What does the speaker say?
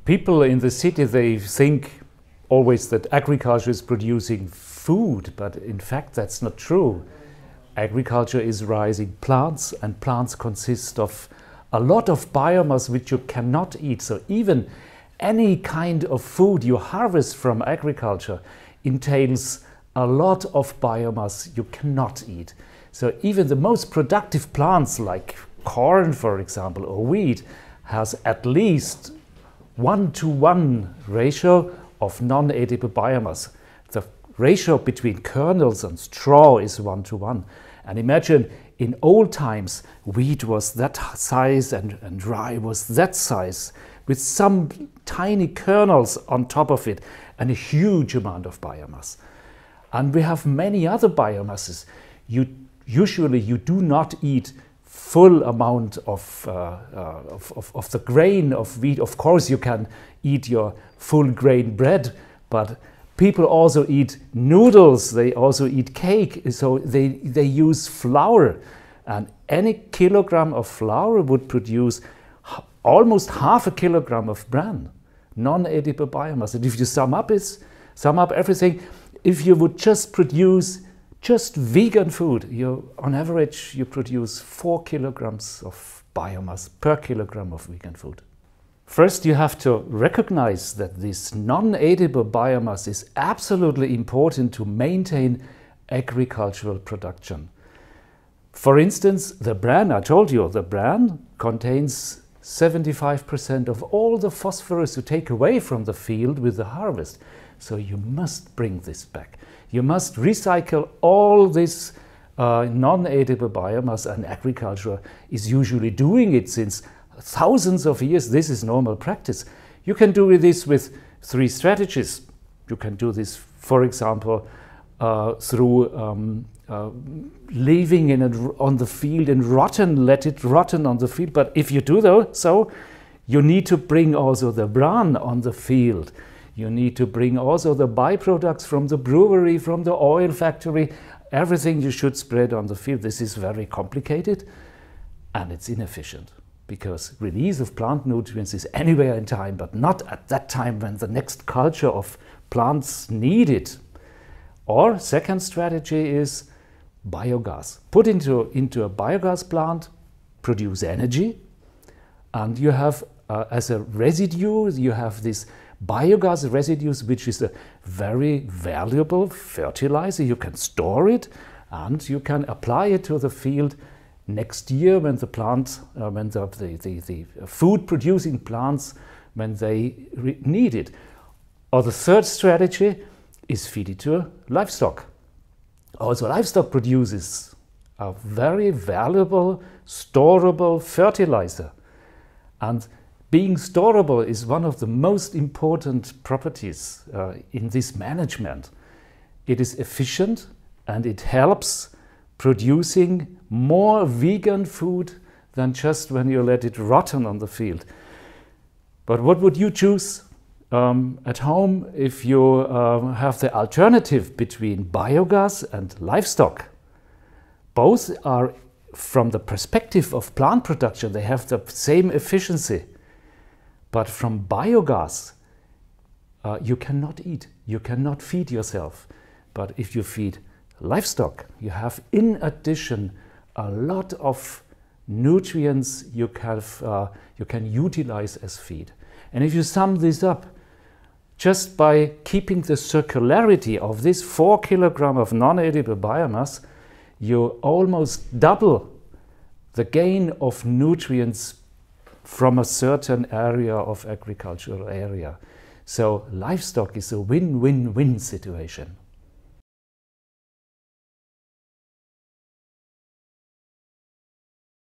People in the city, they think always that agriculture is producing food, but in fact that's not true. Agriculture is raising plants, and plants consist of a lot of biomass which you cannot eat. So even any kind of food you harvest from agriculture entails a lot of biomass you cannot eat. So even the most productive plants like corn, for example, or wheat, has at least 1-to-1 ratio of non-edible biomass. The ratio between kernels and straw is 1-to-1. And imagine in old times, wheat was that size and rye was that size, with some tiny kernels on top of it and a huge amount of biomass. And we have many other biomasses. Usually you do not eat full amount of the grain of wheat. Of course you can eat your full grain bread, but people also eat noodles, they also eat cake, so they use flour. And any kilogram of flour would produce almost half a kilogram of bran, non-edible biomass. And if you sum up everything, if you would just produce just vegan food, on average you produce 4 kilograms of biomass per kilogram of vegan food. First, you have to recognize that this non-edible biomass is absolutely important to maintain agricultural production. For instance, the bran, I told you, the bran contains 75% of all the phosphorus you take away from the field with the harvest. So you must bring this back. You must recycle all this non-edible biomass, and agriculture is usually doing it since thousands of years. This is normal practice. You can do this with 3 strategies. You can do this, for example, through leaving it on the field and let it rotten on the field. But if you do so, you need to bring also the bran on the field. You need to bring also the byproducts from the brewery, from the oil factory. Everything you should spread on the field. This is very complicated and it's inefficient, because release of plant nutrients is anywhere in time, but not at that time when the next culture of plants need it. Or second strategy is biogas. Put into a biogas plant, produce energy, and you have as a residue, you have this biogas residues, which is a very valuable fertilizer. You can store it and you can apply it to the field next year when the plant, when the food producing plants, when they need it. Or the third strategy is feed it to livestock. Also, livestock produces a very valuable, storable fertilizer. And being storable is one of the most important properties in this management. It is efficient and it helps producing more vegan food than just when you let it rotten on the field. But what would you choose at home if you have the alternative between biogas and livestock? Both are, from the perspective of plant production, they have the same efficiency. But from biogas, you cannot eat, you cannot feed yourself. But if you feed livestock, you have in addition a lot of nutrients you can utilize as feed. And if you sum this up, just by keeping the circularity of this 4 kilograms of non-edible biomass, you almost double the gain of nutrients from a certain area of agricultural area. So livestock is a win-win-win situation.